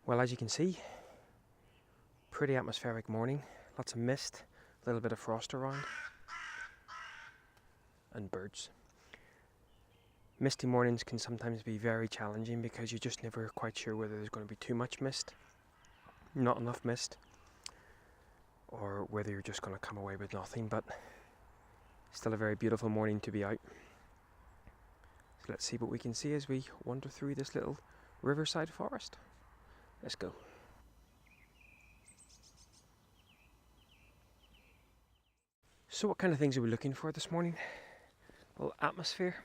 Well, as you can see, pretty atmospheric morning, lots of mist, a little bit of frost around, and birds. Misty mornings can sometimes be very challenging because you're just never quite sure whether there's going to be too much mist, not enough mist, or whether you're just going to come away with nothing, but still a very beautiful morning to be out. So let's see what we can see as we wander through this little riverside forest. Let's go. So what kind of things are we looking for this morning? Well, atmosphere,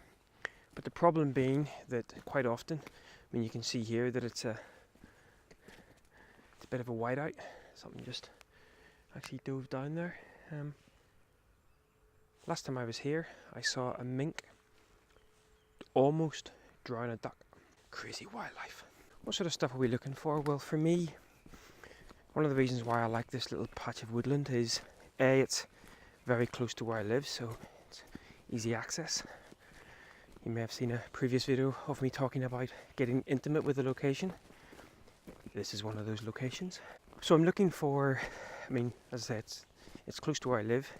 but the problem being that quite often, I mean, you can see here that it's a bit of a whiteout. Something just actually dove down there. Last time I was here, I saw a mink almost drown a duck. Crazy wildlife. What sort of stuff are we looking for? Well, for me, one of the reasons why I like this little patch of woodland is A, it's very close to where I live, so it's easy access. You may have seen a previous video of me talking about getting intimate with the location. This is one of those locations. So I'm looking for, I mean, as I said, it's close to where I live.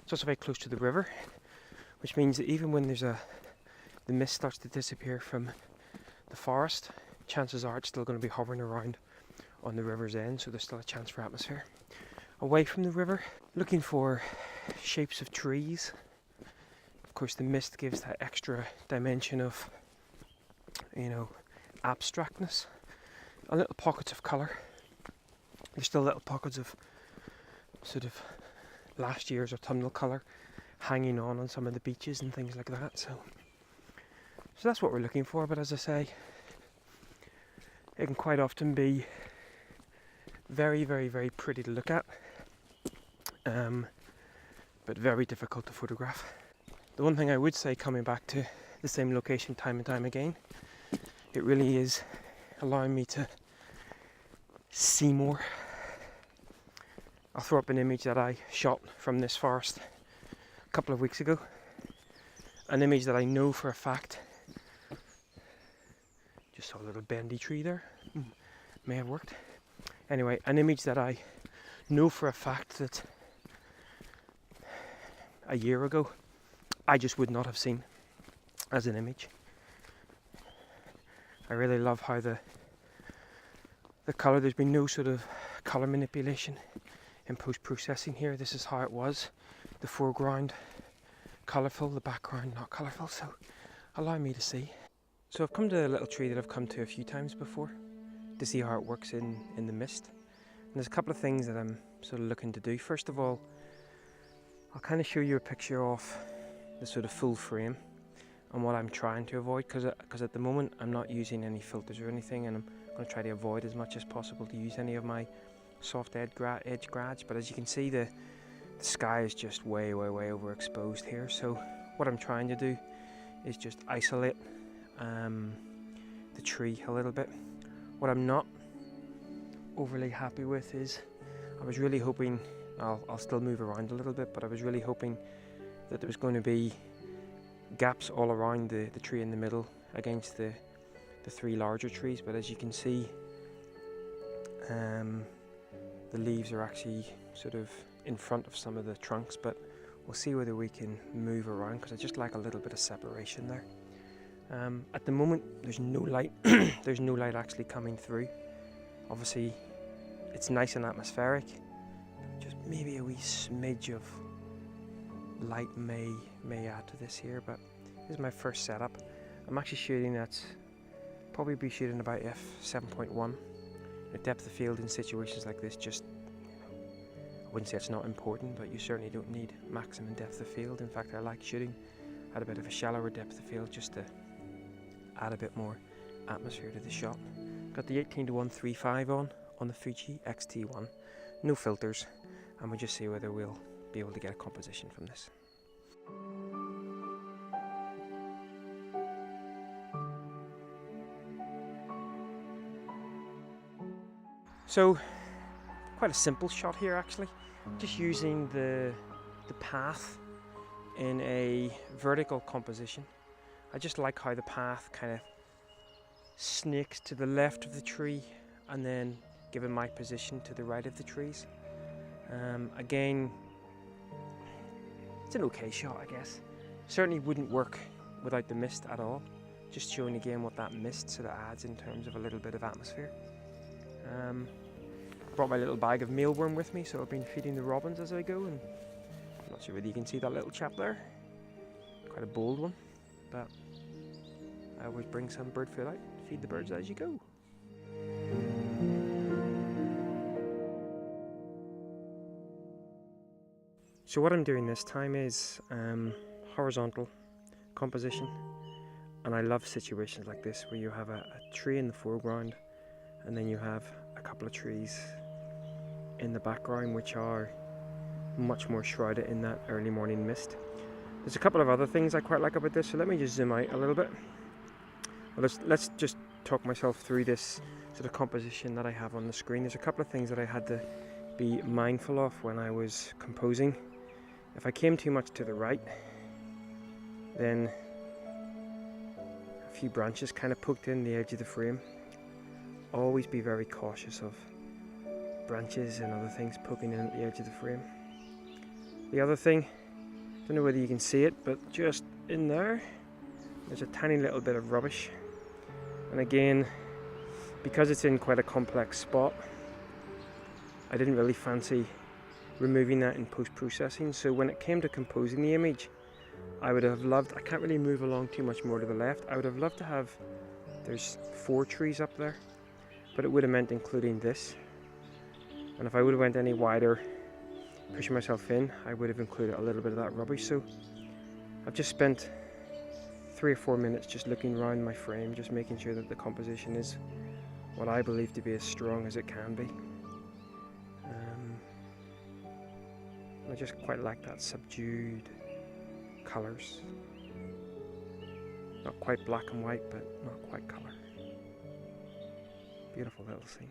It's also very close to the river, which means that even when the mist starts to disappear from the forest, chances are it's still going to be hovering around on the river's end, so there's still a chance for atmosphere. Away from the river, looking for shapes of trees. Of course, the mist gives that extra dimension of, you know, abstractness. And little pockets of colour. There's still little pockets of sort of last year's autumnal colour hanging on some of the beaches and things like that. So that's what we're looking for. But as I say, it can quite often be very, very, very pretty to look at, but very difficult to photograph. The one thing I would say, coming back to the same location time and time again, it really is allowing me to see more. I'll throw up an image that I shot from this forest a couple of weeks ago. An image that I know for a fact, just saw a little bendy tree there, may have worked. Anyway, an image that I know for a fact that a year ago I just would not have seen as an image. I really love how the colour, there's been no sort of colour manipulation in post-processing here. This is how it was. The foreground colourful, the background not colourful, so allow me to see. So I've come to a little tree that I've come to a few times before to see how it works in the mist. And there's a couple of things that I'm sort of looking to do. First of all, I'll kind of show you a picture of the sort of full frame and what I'm trying to avoid, because at the moment I'm not using any filters or anything, and I'm going to try to avoid as much as possible to use any of my soft edge grads. But as you can see, the sky is just way overexposed here. So what I'm trying to do is just isolate the tree a little bit. What I'm not overly happy with is, I was really hoping, I'll still move around a little bit, but I was really hoping that there was going to be gaps all around the tree in the middle against the three larger trees. But as you can see, the leaves are actually sort of in front of some of the trunks, but we'll see whether we can move around, because I just like a little bit of separation there. At the moment there's no light. There's no light actually coming through. Obviously it's nice and atmospheric, just maybe a wee smidge of light may add to this here, but this is my first setup. I'm actually shooting at, probably be shooting about f7.1. The depth of field in situations like this, just, I wouldn't say it's not important, but you certainly don't need maximum depth of field. In fact, I like shooting at a bit of a shallower depth of field just to add a bit more atmosphere to the shot. Got the 18:135 on the Fuji XT1, no filters, and we'll just see whether we'll be able to get a composition from this. So quite a simple shot here actually, just using the path in a vertical composition. I just like how the path kind of snakes to the left of the tree and then given my position to the right of the trees. Again, it's an okay shot, I guess. Certainly wouldn't work without the mist at all. Just showing again what that mist sort of adds in terms of a little bit of atmosphere. Brought my little bag of mealworm with me, so I've been feeding the robins as I go, and I'm not sure whether you can see that little chap there. Quite a bold one, but I always bring some bird food out, feed the birds as you go. So what I'm doing this time is horizontal composition, and I love situations like this where you have a tree in the foreground and then you have a couple of trees in the background which are much more shrouded in that early morning mist. There's a couple of other things I quite like about this, so let me just zoom out a little bit. Well, let's just talk myself through this sort of composition that I have on the screen. There's a couple of things that I had to be mindful of when I was composing. If I came too much to the right, then a few branches kind of poked in the edge of the frame. Always be very cautious of branches and other things poking in at the edge of the frame. The other thing, don't know whether you can see it, but just in there's a tiny little bit of rubbish. And again, because it's in quite a complex spot, I didn't really fancy removing that in post-processing. So when it came to composing the image, I would have loved, I can't really move along too much more to the left. I would have loved to have, there's 4 trees up there, but it would have meant including this. And if I would have went any wider, pushing myself in, I would have included a little bit of that rubbish. So I've just spent 3 or 4 minutes just looking around my frame, just making sure that the composition is what I believe to be as strong as it can be. I just quite like that subdued colours. Not quite black and white, but not quite colour. Beautiful little scene.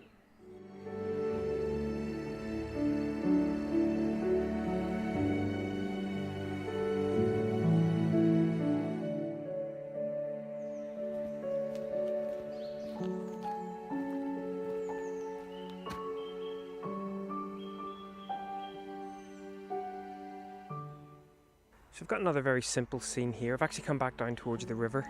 So I've got another very simple scene here. I've actually come back down towards the river.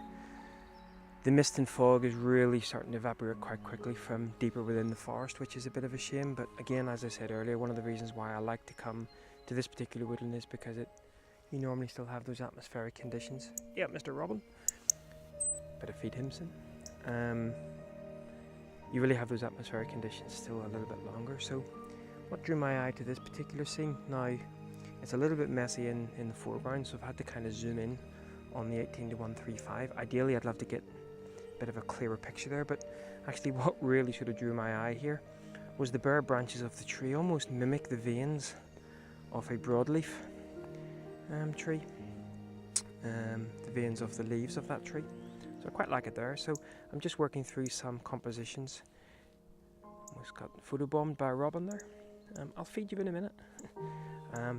The mist and fog is really starting to evaporate quite quickly from deeper within the forest, which is a bit of a shame. But again, as I said earlier, one of the reasons why I like to come to this particular woodland is because you normally still have those atmospheric conditions. Yeah, Mr. Robin. Better feed him soon. You really have those atmospheric conditions still a little bit longer. So what drew my eye to this particular scene? Now, it's a little bit messy in the foreground, so I've had to kind of zoom in on the 18-135. Ideally, I'd love to get a bit of a clearer picture there, but actually what really sort of drew my eye here was the bare branches of the tree almost mimic the veins of a broadleaf tree, the veins of the leaves of that tree. So I quite like it there. So I'm just working through some compositions. Almost got photobombed by a robin there. I'll feed you in a minute.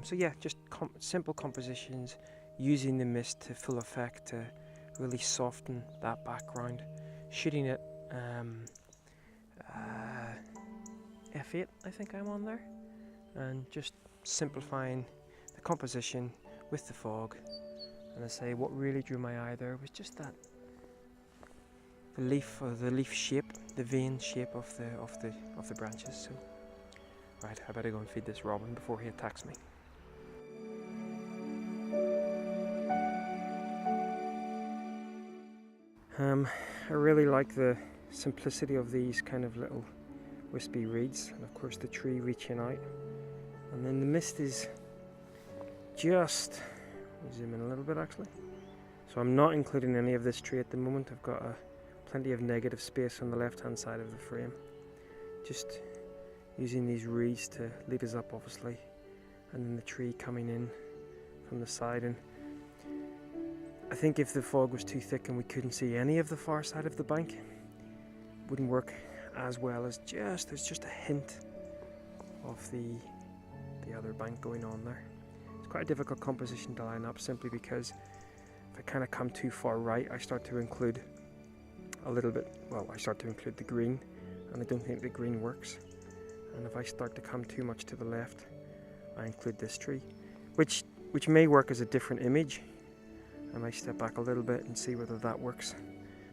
So yeah, just simple compositions, using the mist to full effect to really soften that background. Shooting it f8, I think I'm on there, and just simplifying the composition with the fog. And I say what really drew my eye there was just that the leaf shape, the vein shape of the branches. So right, I better go and feed this robin before he attacks me. I really like the simplicity of these kind of little wispy reeds, and of course the tree reaching out, and then the mist is just, zoom in a little bit actually, so I'm not including any of this tree at the moment. I've got plenty of negative space on the left hand side of the frame, just using these reeds to lead us up obviously, and then the tree coming in from the side. And I think if the fog was too thick and we couldn't see any of the far side of the bank, it wouldn't work as well as there's just a hint of the other bank going on there. It's quite a difficult composition to line up, simply because if I kind of come too far right, I start to include a little bit, well, I start to include the green, and I don't think the green works. And if I start to come too much to the left, I include this tree, which may work as a different image. I might step back a little bit and see whether that works.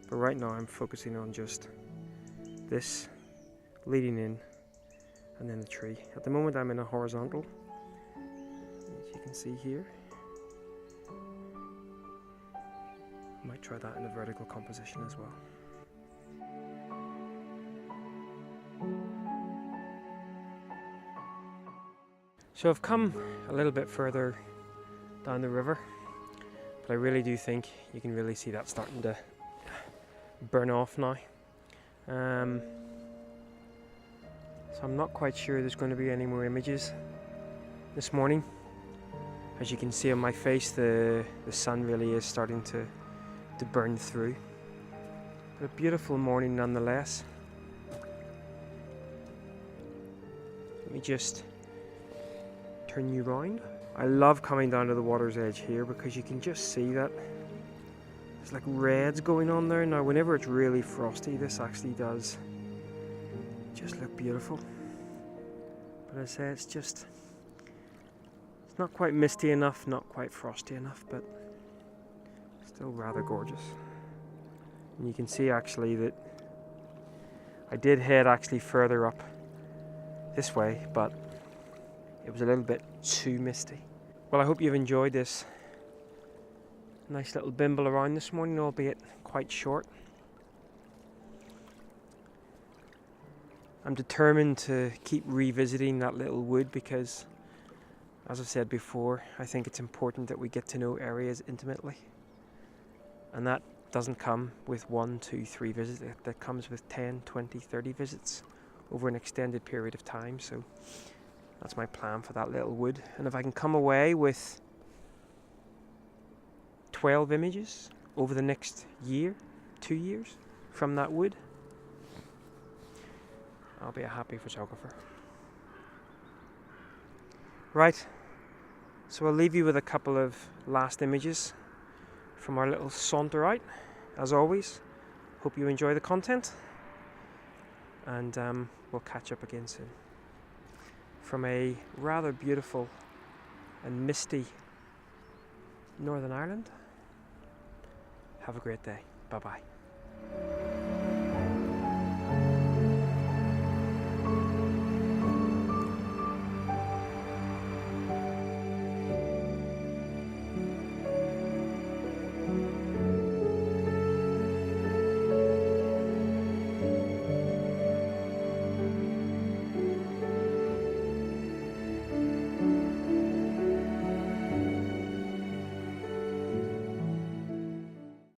But right now I'm focusing on just this leading in and then the tree. At the moment I'm in a horizontal, as you can see here. I might try that in a vertical composition as well. So I've come a little bit further down the river, but I really do think you can really see that starting to burn off now. So I'm not quite sure there's going to be any more images this morning. As you can see on my face, the sun really is starting to burn through. But a beautiful morning nonetheless. Let me just turn you round. I love coming down to the water's edge here because you can just see that there's like reds going on there. Now whenever it's really frosty, this actually does just look beautiful. But as I say, it's not quite misty enough, not quite frosty enough, but still rather gorgeous. And you can see actually that I did head actually further up this way, but it was a little bit too misty. Well, I hope you've enjoyed this nice little bimble around this morning, albeit quite short. I'm determined to keep revisiting that little wood because, as I've said before, I think it's important that we get to know areas intimately. And that doesn't come with 1, 2, 3 visits. That comes with 10, 20, 30 visits over an extended period of time. So that's my plan for that little wood. And if I can come away with 12 images over the next year, 2 years from that wood, I'll be a happy photographer. Right, so I'll leave you with a couple of last images from our little saunter out. As always, hope you enjoy the content, and we'll catch up again soon. From a rather beautiful and misty Northern Ireland, have a great day. Bye bye.